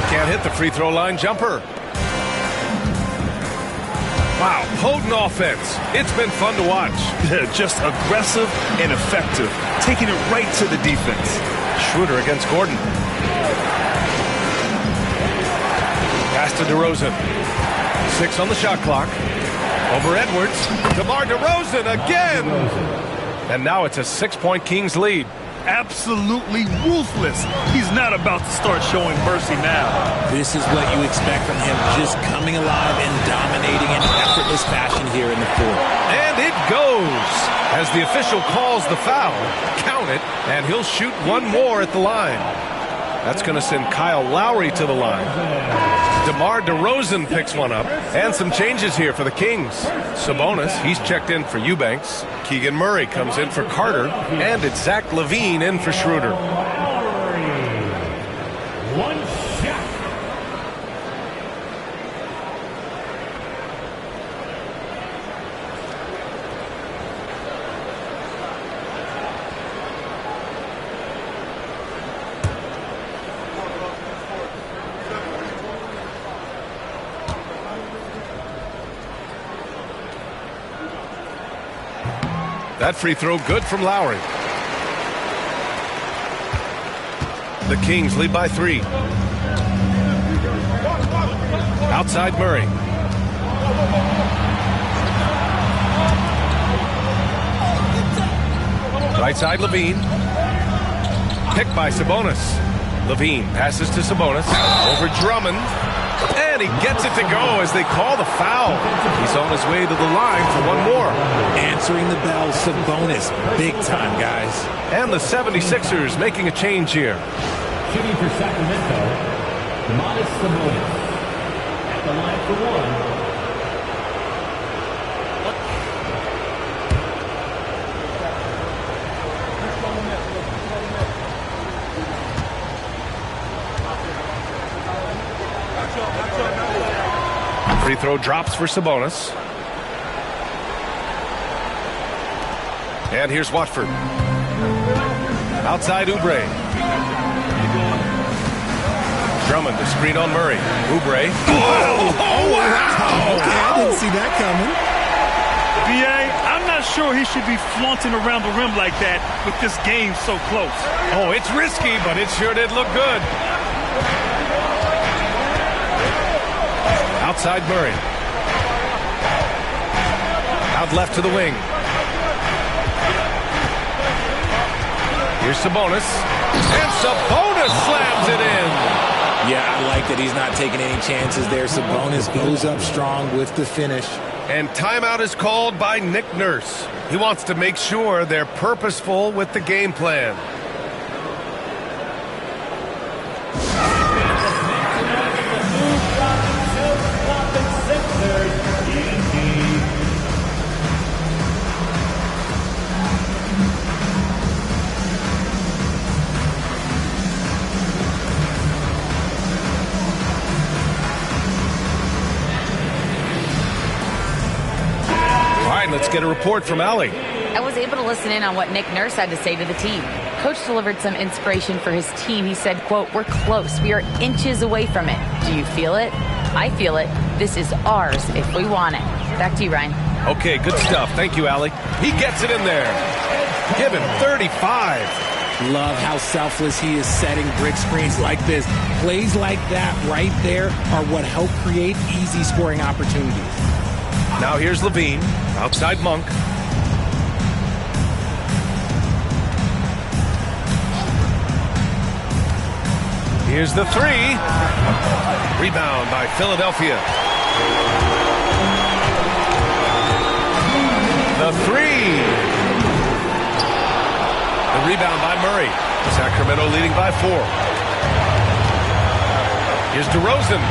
Speaker 1: Can't hit the free throw line jumper. Wow, potent offense. It's been fun to watch.
Speaker 2: Just aggressive and effective, taking it right to the defense.
Speaker 1: Schroeder against Gordon. Pass to DeRozan. 6 on the shot clock. Over Edwards. DeMar DeRozan again. And now it's a 6-point Kings lead.
Speaker 2: Absolutely ruthless. He's not about to start showing mercy now.
Speaker 3: This is what you expect from him, just coming alive and dominating in effortless fashion here in the 4th.
Speaker 1: And it goes. As the official calls the foul, count it, and he'll shoot 1 more at the line. That's going to send Kyle Lowry to the line. DeMar DeRozan picks one up, and some changes here for the Kings. Sabonis, he's checked in for Eubanks. Keegan Murray comes in for Carter, and it's Zach LaVine in for Schroeder.
Speaker 5: One shot.
Speaker 1: That free throw good from Lowry. The Kings lead by 3. Outside Murray. Right side LaVine. Picked by Sabonis. LaVine passes to Sabonis. Over Drummond. And he gets it to go as they call the foul. He's on his way to the line for 1 more.
Speaker 3: Answering the bell, Sabonis. Big time, guys.
Speaker 1: And the 76ers making a change here.
Speaker 5: Shooting for Sacramento, Sabonis. At the line for 1.
Speaker 1: Free throw drops for Sabonis. And here's Watford. Outside Oubre. Drummond to screen on Murray. Oubre.
Speaker 3: Oh, wow! Okay, I didn't see that coming.
Speaker 2: B.A., I'm not sure he should be flaunting around the rim like that with this game so close.
Speaker 1: Oh, it's risky, but it sure did look good. Outside Murray. Out left to the wing. Here's Sabonis. And Sabonis slams it in.
Speaker 3: Yeah, I like that he's not taking any chances there. Sabonis goes up strong with the finish.
Speaker 1: And timeout is called by Nick Nurse. He wants to make sure they're purposeful with the game plan. Let's get a report from Allie.
Speaker 4: I was able to listen in on what Nick Nurse had to say to the team. Coach delivered some inspiration for his team. He said, quote, "We're close. We are inches away from it. Do you feel it? I feel it. This is ours if we want it." Back to you, Ryan.
Speaker 1: Okay, good stuff. Thank you, Allie. He gets it in there. Give him 35.
Speaker 3: Love how selfless he is setting brick screens like this. Plays like that right there are what help create easy scoring opportunities.
Speaker 1: Now here's Levine, outside Monk. Here's the three. Rebound by Philadelphia. The three. The rebound by Murray. Sacramento leading by 4. Here's DeRozan.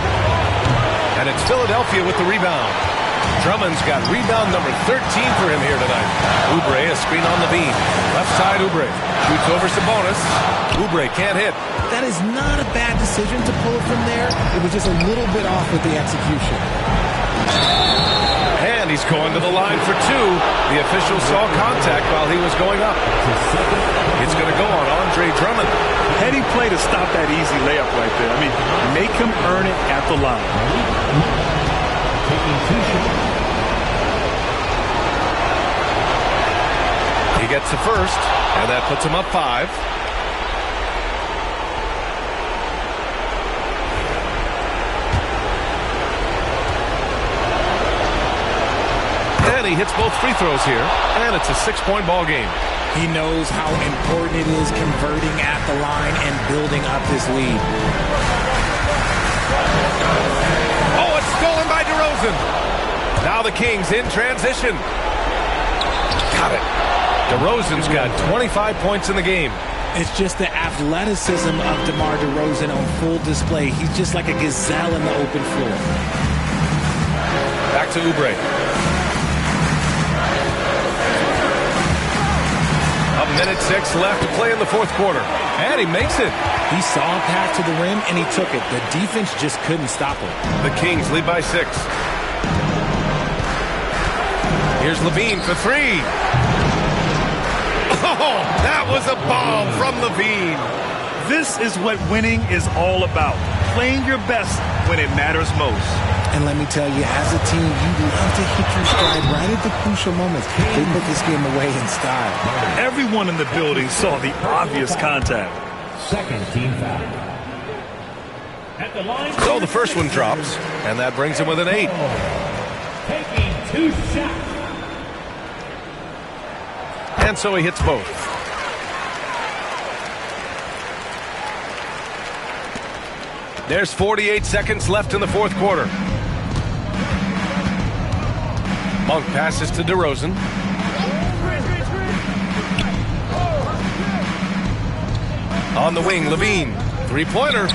Speaker 1: And it's Philadelphia with the rebound. Drummond's got rebound number 13 for him here tonight. Oubre, a screen on Levine. Left side, Oubre. Shoots over Sabonis. Oubre can't hit.
Speaker 3: That is not a bad decision to pull it from there. It was just a little bit off with the execution.
Speaker 1: And he's going to the line for 2. The official saw contact while he was going up. It's going to go on Andre Drummond.
Speaker 2: Heady play to stop that easy layup right there. I mean, make him earn it at the line.
Speaker 1: He gets the first, and that puts him up 5. And he hits both free throws here, and it's a 6-point ball game.
Speaker 3: He knows how important it is converting at the line and building up this lead.
Speaker 1: Oh, it's stolen by DeRozan. Now the Kings in transition. Got it. DeRozan's got 25 points in the game.
Speaker 3: It's just the athleticism of DeMar DeRozan on full display. He's just like a gazelle in the open floor.
Speaker 1: Back to Oubre. A minute 6 left to play in the fourth quarter. And he makes it.
Speaker 3: He saw a path to the rim, and he took it. The defense just couldn't stop him.
Speaker 1: The Kings lead by 6. Here's Levine for 3. Oh, that was a bomb from Levine.
Speaker 2: This is what winning is all about. Playing your best when it matters most.
Speaker 3: And let me tell you, as a team, you love to hit your stride right at the crucial moments. They put this game away in style.
Speaker 2: Everyone in the building saw the obvious contact.
Speaker 5: Second team foul. At the line.
Speaker 1: So the first one drops, and that brings him with an 8.
Speaker 5: Taking 2 shots.
Speaker 1: And so he hits both. There's 48 seconds left in the fourth quarter. Monk passes to DeRozan. On the wing, Levine. Three-pointer.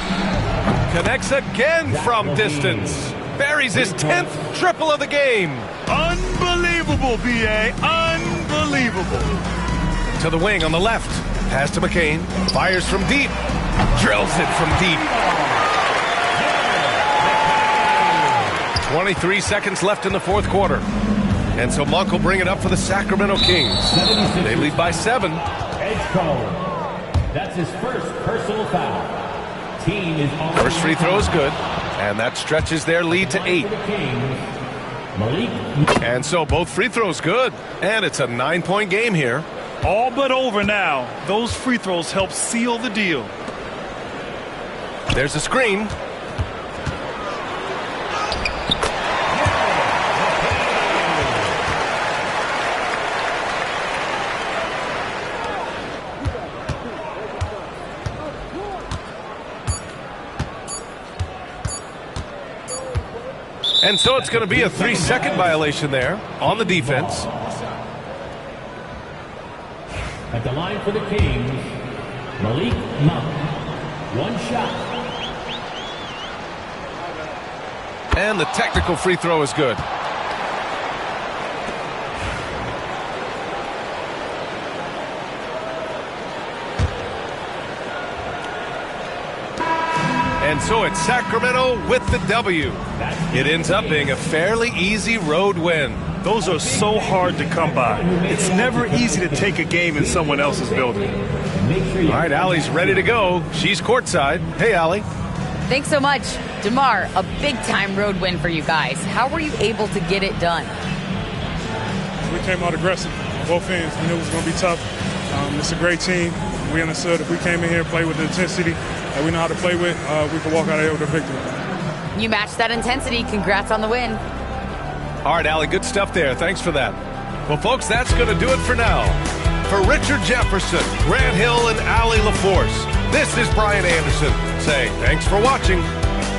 Speaker 1: Connects again from distance. Buries his 10th triple of the game.
Speaker 2: Unbelievable, B.A. Unbelievable.
Speaker 1: To the wing on the left. Pass to McCain. Fires from deep. Drills it from deep. 23 seconds left in the fourth quarter. And so Monk will bring it up for the Sacramento Kings. They lead by 7.
Speaker 5: Edge call. That's his first personal foul. Team is on.
Speaker 1: First free throw is good, and that stretches their lead to 8. And so both free throws good, and it's a 9-point game here.
Speaker 2: All but over now. Those free throws help seal the deal.
Speaker 1: There's a screen. And so it's going to be a 3-second violation there on the defense.
Speaker 5: At the line for the Kings, Malik Monk. One shot.
Speaker 1: And the technical free throw is good. And so it's Sacramento with the W. It ends up being a fairly easy road win.
Speaker 2: Those are so hard to come by. It's never easy to take a game in someone else's building.
Speaker 1: All right, Allie's ready to go. She's courtside. Hey, Allie.
Speaker 4: Thanks so much. DeMar, a big-time road win for you guys. How were you able to get it done?
Speaker 6: We came out aggressive on both ends. We knew it was going to be tough. It's a great team. We understood if we came in here and played with the intensity that we know how to play with, we could walk out of here with a victory.
Speaker 4: You matched that intensity. Congrats on the win.
Speaker 1: All right, Allie, good stuff there. Thanks for that. Well, folks, that's going to do it for now. For Richard Jefferson, Grant Hill, and Allie LaForce, this is Brian Anderson saying thanks for watching.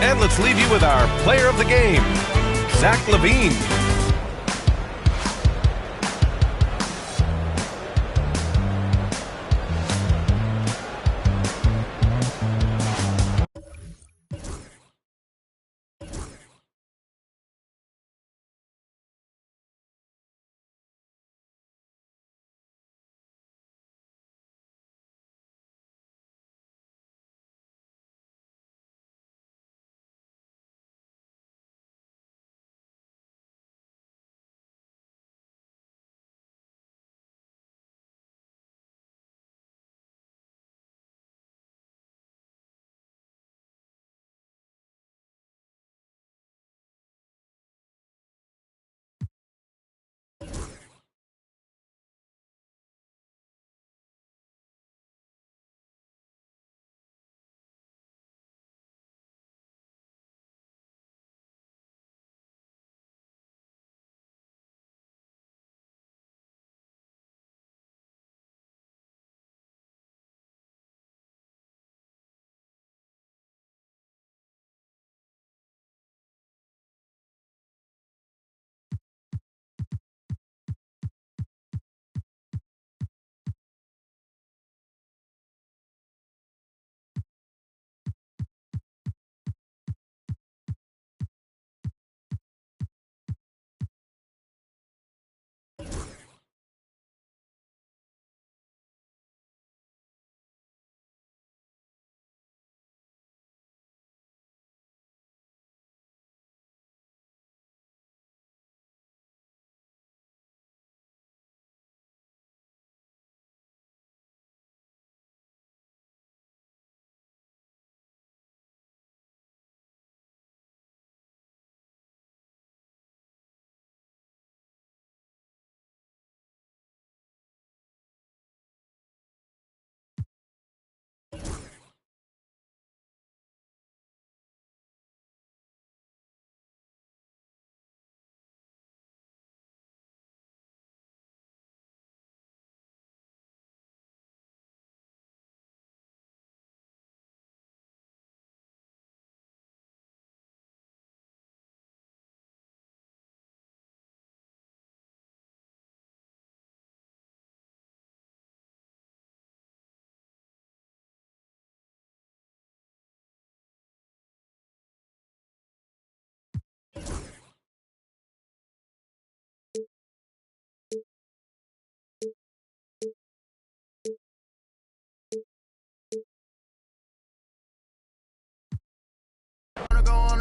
Speaker 1: And let's leave you with our player of the game, Zach LaVine.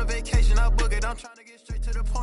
Speaker 7: a vacation, I'll book it. I'm trying to get straight to the point.